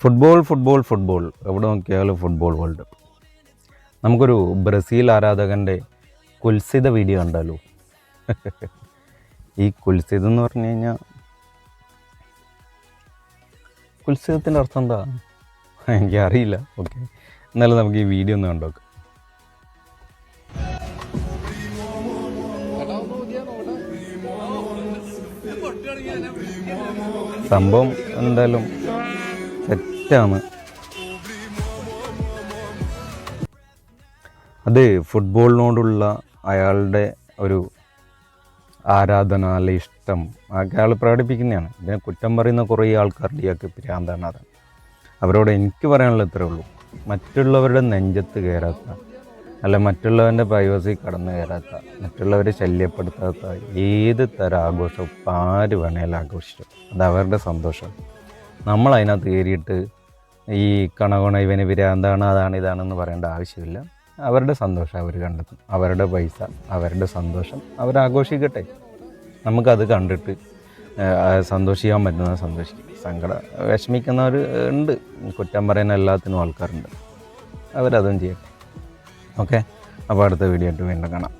Football football football എവിടെ നോക്കിയാലും football world. നമുക്കൊരു ബ്രസീൽ ആരാധകൻ്റെ കുൽസിത വീഡിയോ കണ്ടാലോ? ഈ കുൽസിതം എന്ന് പറഞ്ഞു കഴിഞ്ഞാൽ കുൽസിതത്തിൻ്റെ അർത്ഥം എന്താ എനിക്കറിയില്ല. ഓക്കെ, എന്നാലും നമുക്ക് ഈ വീഡിയോ ഒന്ന് കണ്ടോക്കാം. സംഭവം എന്തായാലും സെറ്റാണ്. അത് ഫുട്ബോളിനോടുള്ള അയാളുടെ ഒരു ആരാധന, അല്ല ഇഷ്ടം അയാൾ പ്രകടിപ്പിക്കുന്നതാണ്. ഇതിനെ കുറ്റം പറയുന്ന കുറേ ആൾക്കാരുടെ ഇയാൾക്ക് ഭ്രാന്താണ്. അത് അവരോട് എനിക്ക് പറയാനുള്ളത് ഇത്രേ ഉള്ളൂ: മറ്റുള്ളവരുടെ നെഞ്ചത്ത് കയറാത്ത, അല്ല മറ്റുള്ളവൻ്റെ പ്രൈവസി കടന്നു കയറാത്ത, മറ്റുള്ളവരെ ശല്യപ്പെടുത്താത്ത ഏത് തരം ആഘോഷവും ആര് വേണേലും ആഘോഷിച്ചു, അത് അവരുടെ സന്തോഷം. നമ്മളതിനകത്ത് കയറിയിട്ട് ഈ കണകണ ഇവന് ഭ്രാന്താണ് അതാണ് ഇതാണെന്ന് പറയേണ്ട ആവശ്യമില്ല. അവരുടെ സന്തോഷം അവർ കണ്ടെത്തും, അവരുടെ പൈസ, അവരുടെ സന്തോഷം അവരാഘോഷിക്കട്ടെ. നമുക്കത് കണ്ടിട്ട് സന്തോഷിക്കാൻ പറ്റുന്നത് സന്തോഷിക്കും. വിഷമിക്കുന്നവർ ഉണ്ട്, കുറ്റം പറയുന്ന എല്ലാത്തിനും ആൾക്കാരുണ്ട്, അവരതും ചെയ്യട്ടെ. ഓക്കെ, അപ്പോൾ അടുത്ത വീഡിയോ ആയിട്ട് വീണ്ടും കാണാം.